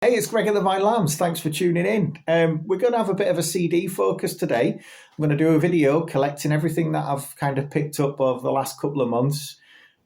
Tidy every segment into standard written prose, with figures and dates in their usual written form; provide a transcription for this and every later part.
Hey, it's Greg at the Vine Lambs. Thanks for tuning in. We're going to have a bit of a CD focus today. I'm going to do a video collecting everything that I've kind of picked up over the last couple of months,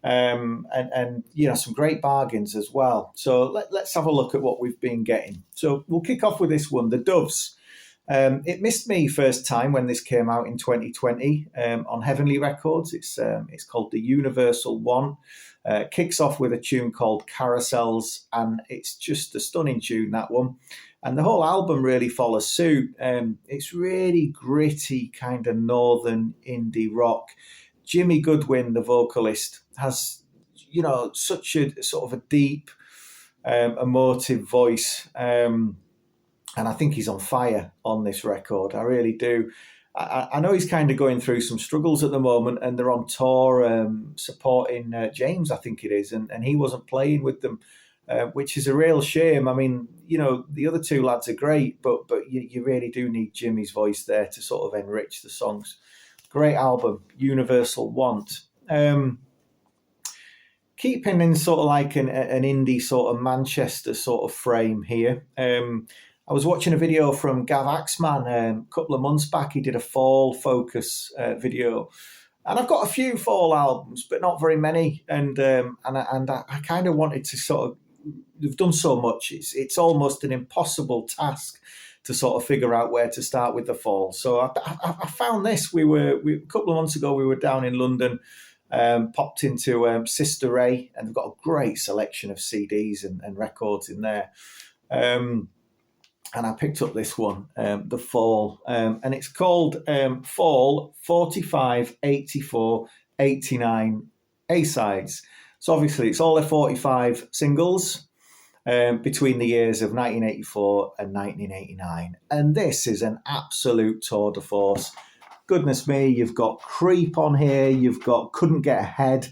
and some great bargains as well. So let's have a look at what we've been getting. So we'll kick off with this one, the Doves. It missed me first time when this came out in 2020 on Heavenly Records. It's called the Universal One. Kicks off with a tune called Carousels, and it's just a stunning tune, that one. And the whole album really follows suit. It's really gritty, kind of northern indie rock. Jimmy Goodwin, the vocalist, has, such a sort of a deep, emotive voice. And I think he's on fire on this record. I really do. I know he's kind of going through some struggles at the moment, and they're on tour supporting James, I think it is, and he wasn't playing with them, which is a real shame. I mean, the other two lads are great, but you really do need Jimmy's voice there to sort of enrich the songs. Great album, Universal Want. Keeping in sort of like an indie sort of Manchester sort of frame here. I was watching a video from Gav Axman a couple of months back. He did a fall focus video, and I've got a few fall albums, but not very many. And I kind of wanted to sort of. They've done so much; it's almost an impossible task to sort of figure out where to start with the fall. So I found this. A couple of months ago we were down in London. Popped into Sister Ray, and they've got a great selection of CDs and records in there. And I picked up this one, The Fall, and it's called Fall 45, 84, 89 A-sides. So obviously it's all their 45 singles between the years of 1984 and 1989. And this is an absolute tour de force. Goodness me, you've got Creep on here, you've got Couldn't Get Ahead,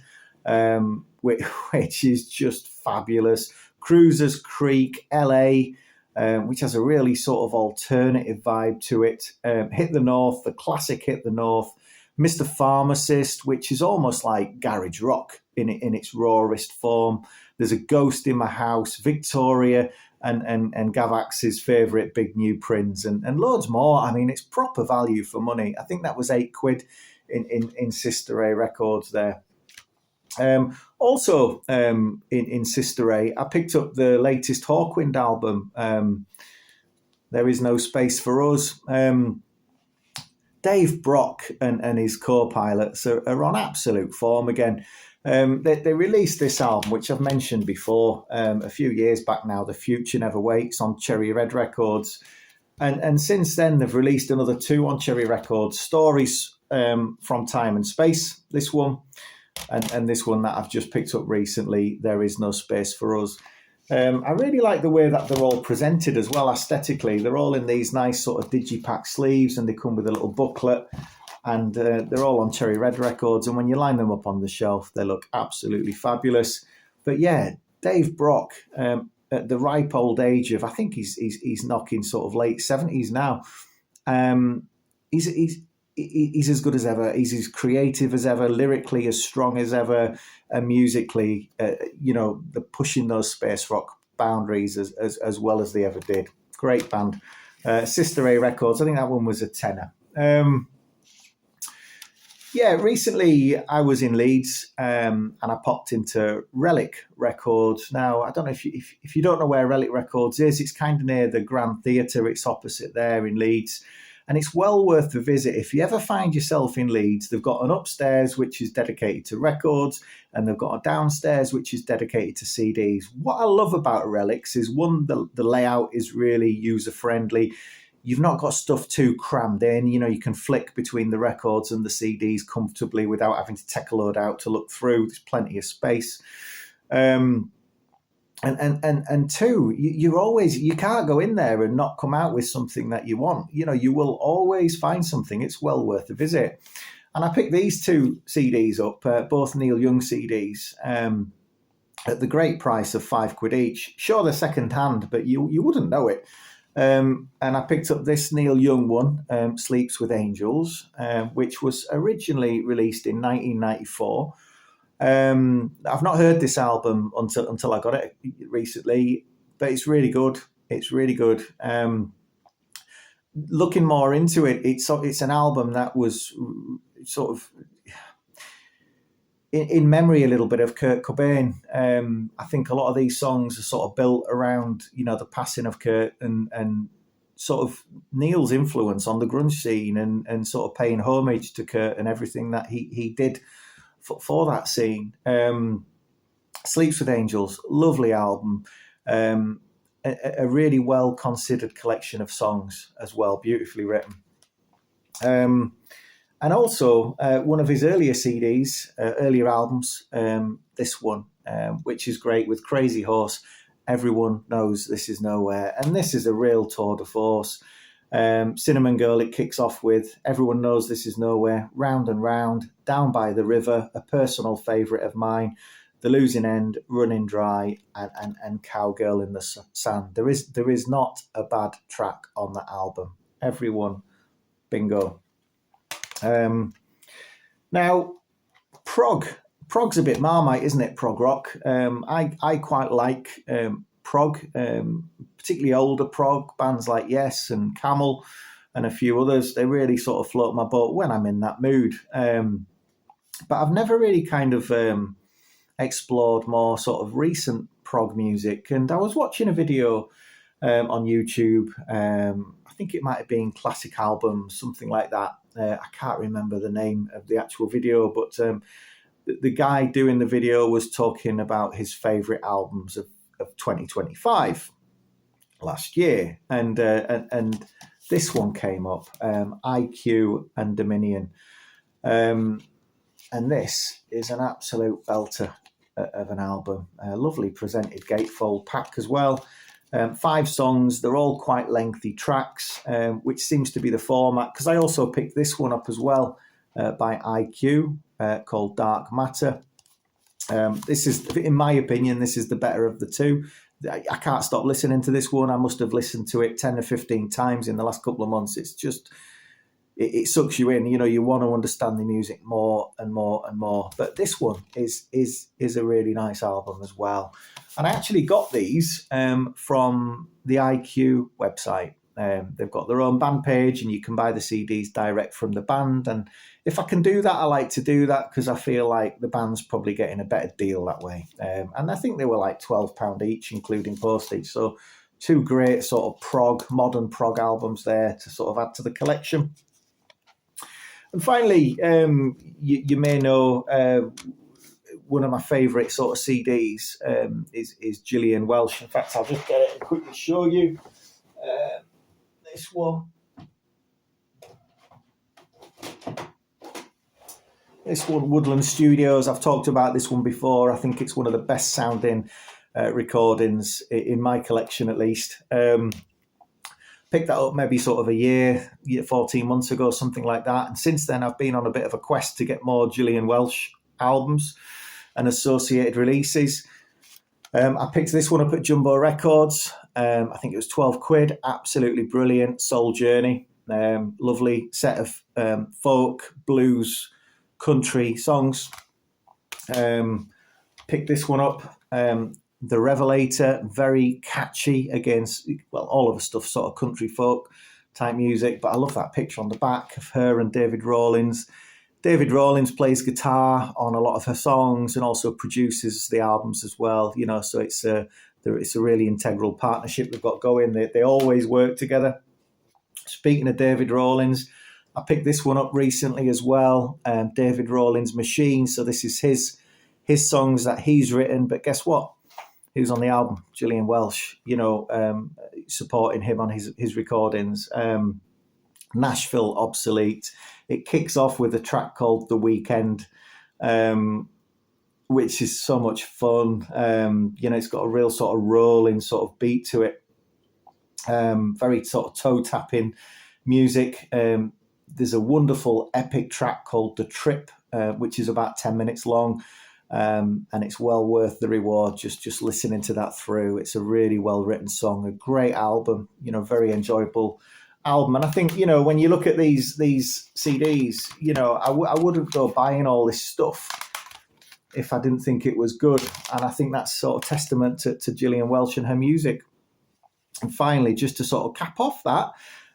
which is just fabulous. Cruisers Creek, LA, which has a really sort of alternative vibe to it. Hit the North, the classic Hit the North. Mr. Pharmacist, which is almost like garage rock in its rawest form. There's a Ghost in My House, Victoria, and Gavax's favourite Big New Prince, and loads more. I mean, it's proper value for money. I think that was £8 in Sister Ray Records there. Also, in Sister Ray, I picked up the latest Hawkwind album, There Is No Space for Us. Dave Brock and his co-pilots are on absolute form again. They released this album, which I've mentioned before, a few years back now, The Future Never Waits, on Cherry Red Records. And since then, they've released another two on Cherry Records, Stories from Time and Space, this one, and this one that I've just picked up recently, There Is No Space for Us. I really like the way that they're all presented as well aesthetically. They're all in these nice sort of digipack sleeves, and they come with a little booklet, and they're all on Cherry Red Records. And when you line them up on the shelf, they look absolutely fabulous. But yeah, Dave Brock, at the ripe old age of, I think he's knocking sort of late 70s now. He's as good as ever. He's as creative as ever, lyrically as strong as ever, and musically, they're pushing those space rock boundaries as well as they ever did. Great band. Sister Ray Records, I think that one was a tenner. Recently I was in Leeds and I popped into Relic Records. Now, I don't know if you don't know where Relic Records is, it's kind of near the Grand Theatre. It's opposite there in Leeds. And it's well worth the visit. If you ever find yourself in Leeds, they've got an upstairs which is dedicated to records, and they've got a downstairs which is dedicated to CDs. What I love about Relics is, one, the layout is really user-friendly. You've not got stuff too crammed in. You can flick between the records and the CDs comfortably without having to take a load out to look through. There's plenty of space. And two, you can't go in there and not come out with something that you want. You will always find something. It's well worth a visit. And I picked these two CDs up, both Neil Young CDs, at the great price of £5 each. Sure, they're second hand, but you wouldn't know it. And I picked up this Neil Young one, Sleeps with Angels, which was originally released in 1994. I've not heard this album until I got it recently, but it's really good. It's really good. Looking more into it, it's an album that was sort of in memory a little bit of Kurt Cobain. I think a lot of these songs are sort of built around, the passing of Kurt and sort of Neil's influence on the grunge scene and sort of paying homage to Kurt and everything that he did for that scene. Sleeps with Angels, lovely album. A really well considered collection of songs as well, beautifully written. And also one of his earlier CDs, earlier albums, this one, which is great with Crazy Horse. Everyone knows This Is Nowhere. And this is a real tour de force. Cinnamon Girl, it kicks off with Everyone Knows This Is Nowhere, Round and Round, Down by the River, a personal favourite of mine, The Losing End, Running Dry, and Cowgirl in the Sand. There is not a bad track on the album. Everyone, bingo. Now, prog's a bit Marmite, isn't it? Prog rock. I quite like prog, particularly older prog bands like Yes and Camel and a few others. They really sort of float my boat when I'm in that mood. But I've never really kind of explored more sort of recent prog music. And I was watching a video on YouTube. I think it might have been Classic Albums, something like that. I can't remember the name of the actual video, but the guy doing the video was talking about his favourite albums of 2025 last year, and this one came up, IQ and Dominion, and this is an absolute belter of an album. Lovely presented gatefold pack as well. 5 songs, they're all quite lengthy tracks, which seems to be the format, because I also picked this one up as well by IQ, called Dark Matter. This is, in my opinion, this is the better of the two. I can't stop listening to this one. I must have listened to it 10 or 15 times in the last couple of months. It's just, it sucks you in. You want to understand the music more and more and more. But this one is a really nice album as well. And I actually got these from the IQ website. They've got their own band page, and you can buy the CDs direct from the band. And if I can do that, I like to do that, because I feel like the band's probably getting a better deal that way. And I think they were like £12 each, including postage. So 2 great sort of modern prog albums there to sort of add to the collection. And finally, you may know one of my favourite sort of CDs is Gillian Welch. In fact, I'll just get it and quickly show you this one. This one, Woodland Studios. I've talked about this one before. I think it's one of the best sounding recordings in my collection, at least. Picked that up maybe sort of a year, 14 months ago, something like that. And since then, I've been on a bit of a quest to get more Gillian Welch albums and associated releases. I picked this one up at Jumbo Records. I think it was £12. Absolutely brilliant. Soul Journey. Lovely set of folk, blues, country songs. Picked this one up. The Revelator, very catchy against, well, all of the stuff, sort of country folk type music. But I love that picture on the back of her and David Rawlings. David Rawlings plays guitar on a lot of her songs and also produces the albums as well. So it's a really integral partnership they've got going. They always work together. Speaking of David Rawlings, I picked this one up recently as well. David Rawlings Machine. So this is his songs that he's written. But guess what? He was on the album, Gillian Welch, supporting him on his recordings. Nashville Obsolete. It kicks off with a track called The Weekend, which is so much fun. It's got a real sort of rolling sort of beat to it. Very sort of toe-tapping music. There's a wonderful epic track called The Trip, which is about 10 minutes long. And it's well worth the reward just listening to that through. It's a really well written song, a great album, very enjoyable album. And I think, when you look at these CDs, I wouldn't go buying all this stuff if I didn't think it was good. And I think that's sort of testament to Gillian Welch and her music. And finally, just to sort of cap off that,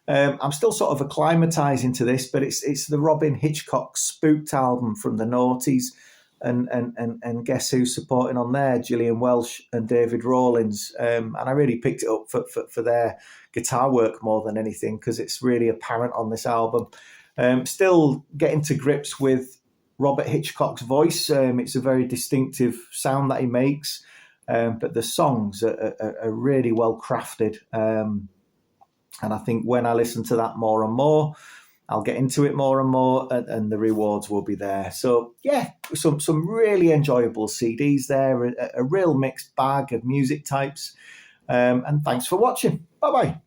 I'm still sort of acclimatizing to this, but it's the Robin Hitchcock Spooked album from the noughties. And guess who's supporting on there? Gillian Welch and David Rawlings. And I really picked it up for their guitar work more than anything, because it's really apparent on this album. Still getting to grips with Robert Hitchcock's voice. It's a very distinctive sound that he makes, but the songs are really well crafted. And I think when I listen to that more and more, I'll get into it more and more, and the rewards will be there. So yeah, some really enjoyable CDs there, a real mixed bag of music types. And thanks for watching. Bye-bye.